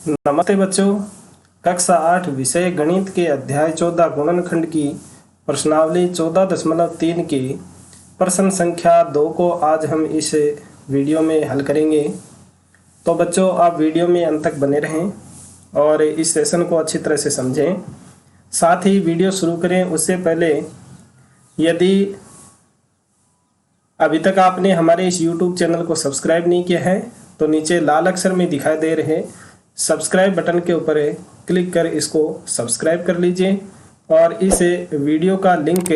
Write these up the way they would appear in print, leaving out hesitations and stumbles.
नमस्ते बच्चों। कक्षा 8 विषय गणित के अध्याय 14 गुणनखंड की प्रश्नावली 14.3 की प्रश्न संख्या 2 को आज हम इस वीडियो में हल करेंगे। तो बच्चों, आप वीडियो में अंत तक बने रहें और इस सेशन को अच्छी तरह से समझें। साथ ही वीडियो शुरू करें उससे पहले यदि अभी तक आपने हमारे इस YouTube चैनल को सब्सक्राइब नहीं किया है तो नीचे लाल अक्षर में दिखाई दे रहे सब्सक्राइब बटन के ऊपर क्लिक कर इसको सब्सक्राइब कर लीजिए और इस वीडियो का लिंक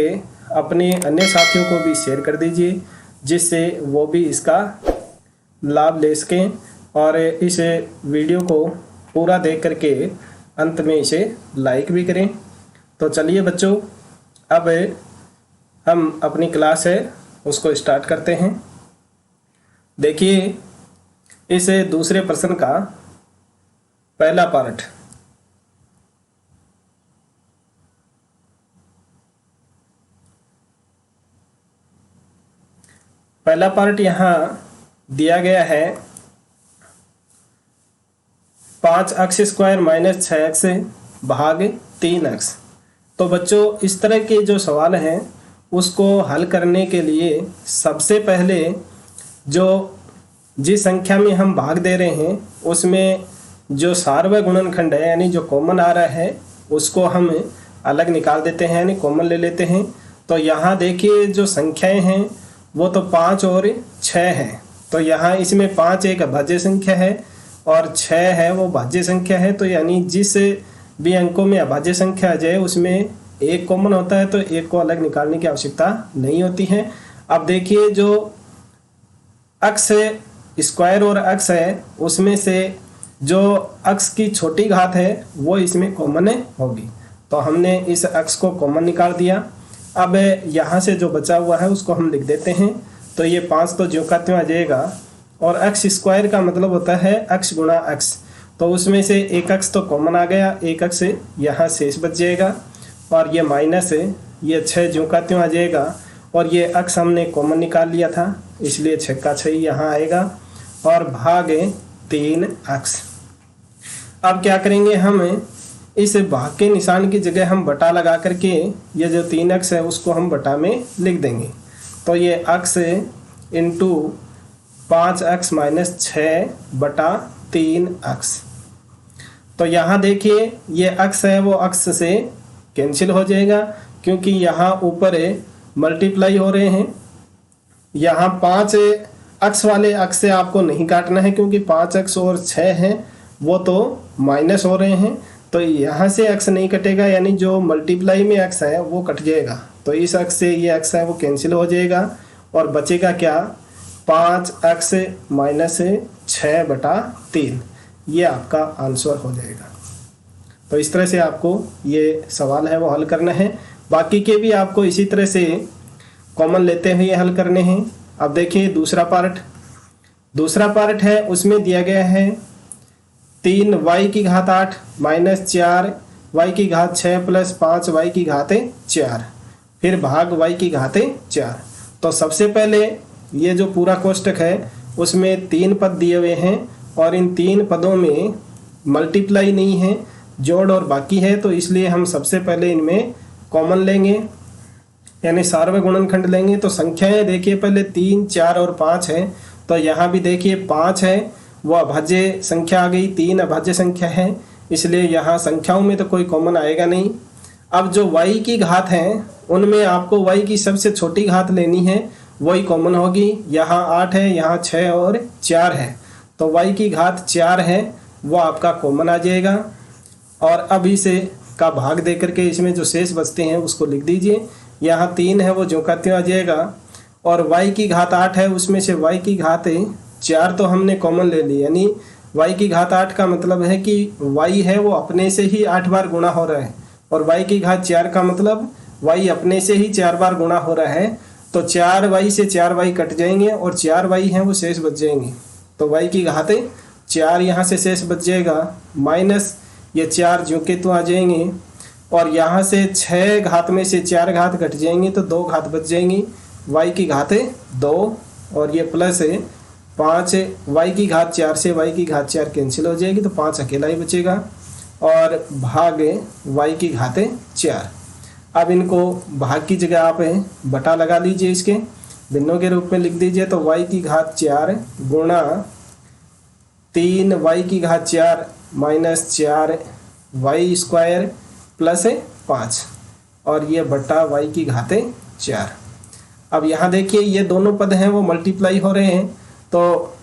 अपने अन्य साथियों को भी शेयर कर दीजिए जिससे वो भी इसका लाभ ले सकें और इस वीडियो को पूरा देख करके अंत में इसे लाइक भी करें। तो चलिए बच्चों, अब हम अपनी क्लास है उसको स्टार्ट करते हैं। देखिए, इस दूसरे प्रश्न का पहला पार्ट। पहला पार्ट यहाँ दिया गया है 5x² - 6x भाग 3x। तो बच्चों, इस तरह के जो सवाल हैं उसको हल करने के लिए सबसे पहले जिस संख्या में हम भाग दे रहे हैं उसमें जो सार्वय गुणनखंड है यानी जो कॉमन आ रहा है उसको हम अलग निकाल देते हैं यानी कॉमन ले लेते हैं। तो यहाँ देखिए, जो संख्याएं हैं वो तो 5 और 6 हैं। तो यहाँ इसमें 5 एक अभाज्य संख्या है और 6 है वो भाज्य संख्या है। तो यानी जिस भी अंकों में अभाज्य संख्या आ जाए उसमें एक कॉमन होता है, तो एक को अलग निकालने की आवश्यकता नहीं होती है। अब देखिए, जो अक्स स्क्वायर और अक्स है उसमें से जो अक्स की छोटी घात है वो इसमें कॉमन होगी। तो हमने इस अक्स को कॉमन निकाल दिया। अब यहाँ से जो बचा हुआ है उसको हम लिख देते हैं। तो ये 5 तो ज्यों का त्यों आ जाएगा और अक्स स्क्वायर का मतलब होता है अक्स गुणा अक्स। तो उसमें से एक अक्स तो कॉमन आ गया, एक अक्स यहाँ शेष बच जाएगा और ये माइनस ये 6 ज्यों का त्यों आ जाएगा और ये अक्स हमने कॉमन निकाल लिया था इसलिए 6 का 6 यहाँ आएगा और भाग 3x। अब क्या करेंगे, हम इस भाग के निशान की जगह हम बटा लगा करके ये जो 3x है उसको हम बटा में लिख देंगे। तो ये x इंटू 5x - 6 बटा 3x। तो यहाँ देखिए, ये x है वो x से कैंसिल हो जाएगा क्योंकि यहाँ ऊपर मल्टीप्लाई हो रहे हैं। यहाँ 5 x वाले x से आपको नहीं काटना है क्योंकि 5x और 6 हैं वो तो माइनस हो रहे हैं। तो यहाँ से x नहीं कटेगा यानी जो मल्टीप्लाई में x है वो कट जाएगा। तो इस x से ये x है वो कैंसिल हो जाएगा और बचेगा क्या, 5x - 6 बटा 3। ये आपका आंसर हो जाएगा। तो इस तरह से आपको ये सवाल है वो हल करना है। बाकी के भी आपको इसी तरह से कॉमन लेते हुए हल करने हैं। अब देखिए, दूसरा पार्ट है उसमें दिया गया है 3y की घात 8 - 4y की घात 6 प्लस 5y की घात 4 फिर भाग y की घात 4। तो सबसे पहले ये जो पूरा कोष्टक है उसमें 3 पद दिए हुए हैं और इन 3 पदों में मल्टीप्लाई नहीं है, जोड़ और बाकी है। तो इसलिए हम सबसे पहले इनमें कॉमन लेंगे यानी सार्वय गुणनखंड लेंगे। तो संख्याएं देखिए, पहले 3, 4 और 5 है। तो यहाँ भी देखिए 5 है वो अभाज्य संख्या आ गई, 3 अभाज्य संख्या है इसलिए यहाँ संख्याओं में तो कोई कॉमन आएगा नहीं। अब जो y की घात हैं उनमें आपको y की सबसे छोटी घात लेनी है, वही कॉमन होगी। यहाँ 8 है, यहाँ 6 और 4 है। तो y की घात 4 है वो आपका कॉमन आ जाएगा और अब इसे का भाग दे करके इसमें जो शेष बचते हैं उसको लिख दीजिए। यहाँ 3 है वो ज्यों का त्यों आ जाएगा और y की घात 8 है उसमें से y की घात 4 तो हमने कॉमन ले ली यानी y की घात 8 का मतलब है कि y है वो अपने से ही 8 बार गुणा हो रहा है और y की घात 4 का मतलब y अपने से ही 4 बार गुणा हो रहा है। तो 4y से 4y कट जाएंगे और 4y हैं वो शेष बच जाएंगे। तो y की घात 4 यहाँ से शेष बच जाएगा माइनस ये 4 ज्यों के त्यों आ जाएंगे और यहाँ से 6 घात में से 4 घात घट जाएंगी तो 2 घात बच जाएंगी। y की घात 2 और ये प्लस 5 y की घात 4 से y की घात 4 कैंसिल हो जाएगी, तो 5 अकेला ही बचेगा और भाग y की घात 4। अब इनको भाग की जगह आप बटा लगा लीजिए, इसके भिन्नों के रूप में लिख दीजिए। तो y की घात 4 गुणा 3 y की घात 4 माइनस 4 y स्क्वायर प्लस 5 और ये बटा y की घात 4। अब यहाँ देखिए ये दोनों पद हैं वो मल्टीप्लाई हो रहे हैं, तो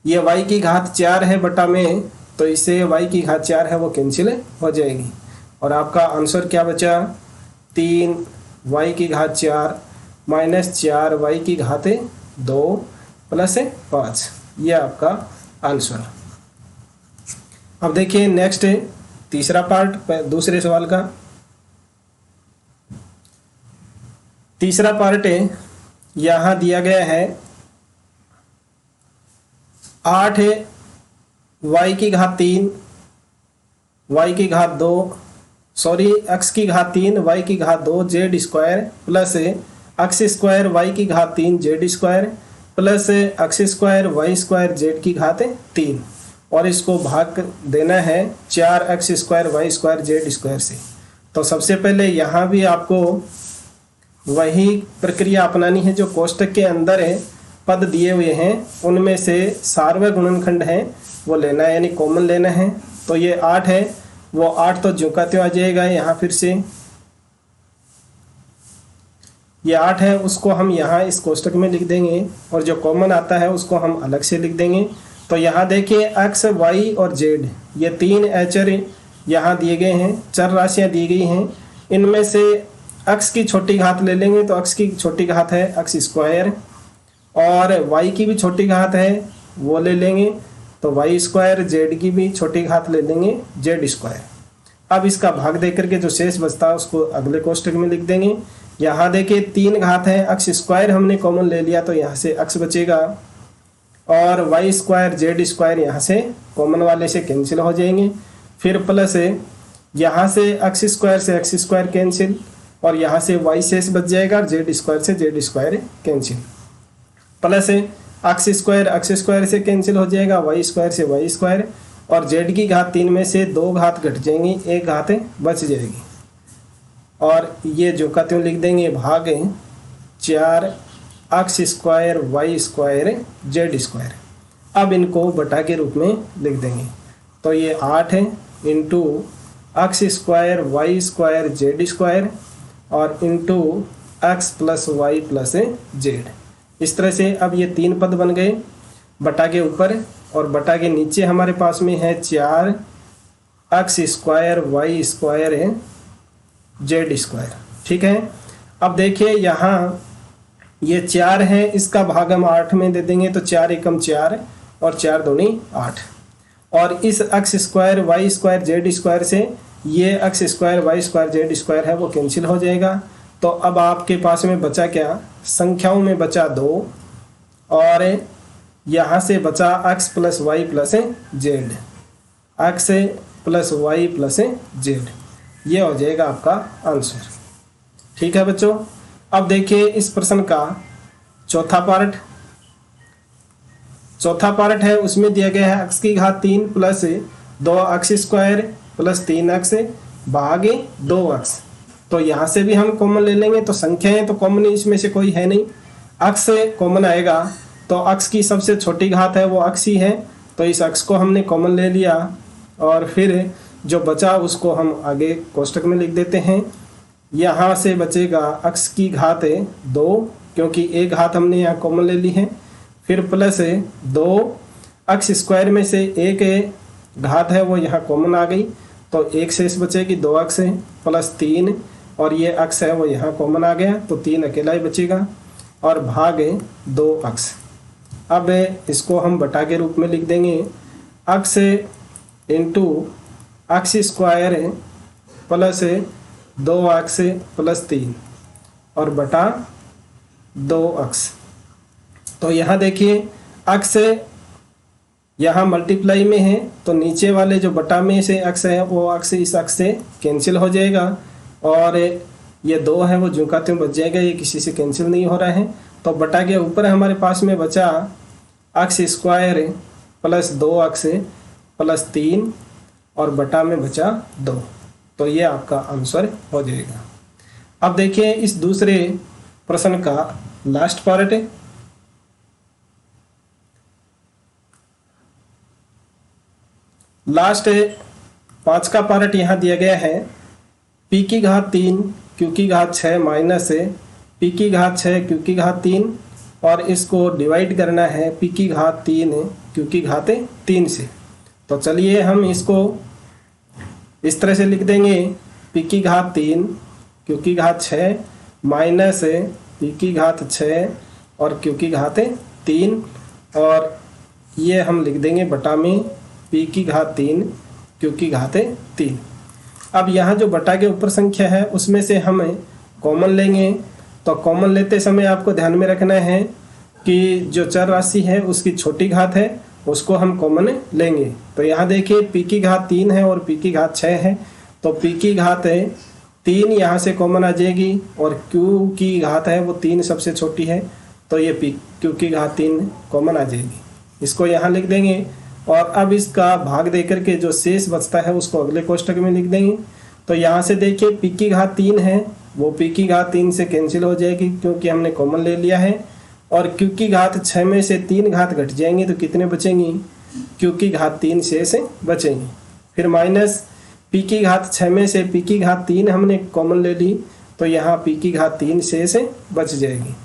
ये y की घात 4 है बटा में, तो इससे y की घात 4 है वो कैंसिल हो जाएगी और आपका आंसर क्या बचा, 3 y की घात 4 माइनस 4 y की घात 2 प्लस 5, ये आपका आंसर। अब देखिए नेक्स्ट तीसरा पार्ट दूसरे सवाल का। तीसरा पार्ट यहाँ दिया गया है 8 y की घात 3 y की घात 2 x की घात 3 y की घात 2 z square plus x square y की घात 3 z square plus x square y square z की घात 3 और इसको भाग देना है 4x square y square z square से। तो सबसे पहले यहाँ भी आपको वही प्रक्रिया अपनानी है जो कोष्टक के अंदर है, पद दिए हुए हैं उनमें से सार्वय गुणनखंड है वो लेना है, यानी कॉमन लेना है। तो ये 8 है, वो 8 तो ज्यों का त्यों आ जाएगा। यहाँ फिर से ये 8 है उसको हम यहाँ इस कोष्टक में लिख देंगे और जो कॉमन आता है उसको हम अलग से लिख देंगे। तो यहाँ देखिए x, y और z ये 3 अचर यहाँ दिए गए हैं, चर राशियाँ दी गई हैं। इनमें से x की छोटी घात ले लेंगे तो x की छोटी घात है x स्क्वायर और y की भी छोटी घात है वो ले लेंगे तो y स्क्वायर, z की भी छोटी घात ले लेंगे z स्क्वायर। अब इसका भाग दे करके जो शेष बचता है उसको अगले कोष्टक में लिख देंगे। यहाँ देखिए 3 घात है, x स्क्वायर हमने कॉमन ले लिया तो यहाँ से x बचेगा और y स्क्वायर z स्क्वायर यहाँ से कॉमन वाले से कैंसिल हो जाएंगे। फिर प्लस यहाँ से x स्क्वायर से x स्क्वायर कैंसिल और यहाँ से y शेष बच जाएगा और z स्क्वायर से z square cancel. Plus x square से कैंसिल हो जाएगा, y स्क्वायर से y स्क्वायर और z की घात 3 में से 2 घात घट जाएंगी, 1 घात बच जाएगी और ये जो का त्यों लिख देंगे भाग 4 x square y square z square. अब इनको बटा के रूप में लिख देंगे तो ये 8 है into x square y square z square और into x plus Y plus Z. इस तरह से अब ये 3 पद बन गए बटा के ऊपर और बटा के नीचे हमारे पास में है 4 x स्क्वायर y स्क्वायर है z स्क्वायर। ठीक है, अब देखिए यहाँ ये 4 है, इसका भाग हम 8 में दे देंगे तो 4 एकम 4 और 4 दूनी 8 और इस x square y square z square से ये x square y square z square है वो कैंसिल हो जाएगा। तो अब आपके पास में बचा क्या, संख्याओं में बचा 2 और यहाँ से बचा x plus Y plus z, x plus Y plus z, ये हो जाएगा आपका आंसर। ठीक है बच्चों, अब देखिए इस प्रश्न का चौथा पार्ट है, उसमें दिया गया है x की घात 3 plus 2x square plus 3x भागे 2x। तो यहाँ से भी हम कॉमन ले लेंगे, तो संख्याएं तो कॉमन इसमें से कोई है नहीं, x से कॉमन आएगा तो x की सबसे छोटी घात है वो x ही है, तो इस x को हमने कॉमन ले लिया और फिर जो बचा उसको हम आगे कोष्टक में लिख देते हैं। यहाँ से बचेगा x की घात 2 क्योंकि एक घात हमने यहाँ कॉमन ले ली है, फिर प्लस 2x स्क्वायर में से एक घात है वो यहाँ कॉमन आ गई तो एक शेष बचेगी 2x प्लस 3 और ये x है वो यहाँ कॉमन आ गया तो 3 अकेला ही बचेगा और भाग 2x। अब इसको हम बटा के रूप में लिख देंगे x into x square plus 2x plus 3 और बटा 2x। तो यहाँ देखिए x यहाँ मल्टीप्लाई में है तो नीचे वाले जो बटा में से x है वो x इस x से कैंसिल हो जाएगा और ये 2 है वो ज्यों का त्यों बच जाएगा, ये किसी से कैंसिल नहीं हो रहा है। तो बटा के ऊपर हमारे पास में बचा अक्स स्क्वायर प्लस 2 अक्स प्लस 3 और बटा में बचा 2। तो ये आपका आंसर हो जाएगा। अब देखिए इस दूसरे प्रश्न का लास्ट पार्ट है। लास्ट 5 का पार्ट यहाँ दिया गया है। p की घात 3 q की घात 6 माइनस p की घात 6 q की घात 3 और इसको डिवाइड करना है p की घात 3 q की घात 3 से। तो चलिए हम इसको इस तरह से लिख देंगे, p की घात 3 q की घात 6 माइनस p की घात 6 और q की घात 3 और ये हम लिख देंगे बटा में p की घात 3 q की घात 3। अब यहाँ जो बटा के ऊपर संख्या है उसमें से हम कॉमन लेंगे। तो कॉमन लेते समय आपको ध्यान में रखना है कि जो चर राशि है उसकी छोटी घात है उसको हम कॉमन लेंगे। तो यहाँ देखिए p की घात 3 है और p की घात 6 है, तो p की घात 3 यहाँ से कॉमन आ जाएगी और q की घात है वो 3 सबसे छोटी है, तो ये q की घात 3 कॉमन आ जाएगी। इसको यहाँ लिख देंगे और अब इसका भाग देकर के जो शेष बचता है उसको अगले कोष्टक में लिख देंगे। तो यहाँ से देखिए p की घात 3 है वो p की घात 3 से कैंसिल हो जाएगी क्योंकि हमने कॉमन ले लिया है, और q की घात 6 में से 3 घात घट जाएंगी तो कितने बचेंगी, q की घात 3 शेष बचेंगी। फिर माइनस p की घात 6 में से p की घात 3 हमने कॉमन ले ली तो यहाँ p की घात 3 शेष बच जाएगी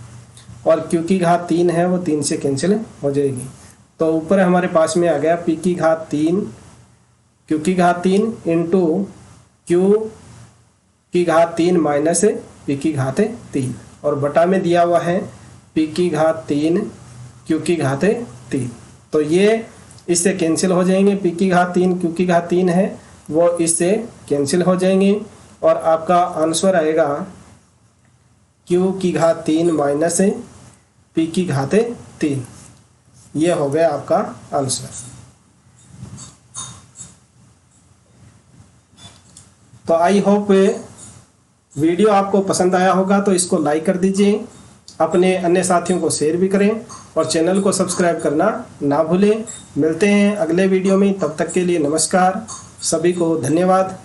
और q की घात 3 है वो 3 से कैंसिल हो जाएगी। तो ऊपर हमारे पास में आ गया p की घात 3 q की घात 3 इंटू q की घात 3 माइनस p की घात 3 और बटा में दिया हुआ है p की घात 3 q की घात 3। तो ये इससे कैंसिल हो जाएंगे, p की घात 3 q की घात 3 है वो इससे कैंसिल हो जाएंगे और आपका आंसर आएगा q की घात 3 माइनस p की घात 3। ये हो गया आपका आंसर। तो आई होप वीडियो आपको पसंद आया होगा, तो इसको लाइक कर दीजिए, अपने अन्य साथियों को शेयर भी करें और चैनल को सब्सक्राइब करना ना भूलें। मिलते हैं अगले वीडियो में, तब तक के लिए नमस्कार, सभी को धन्यवाद।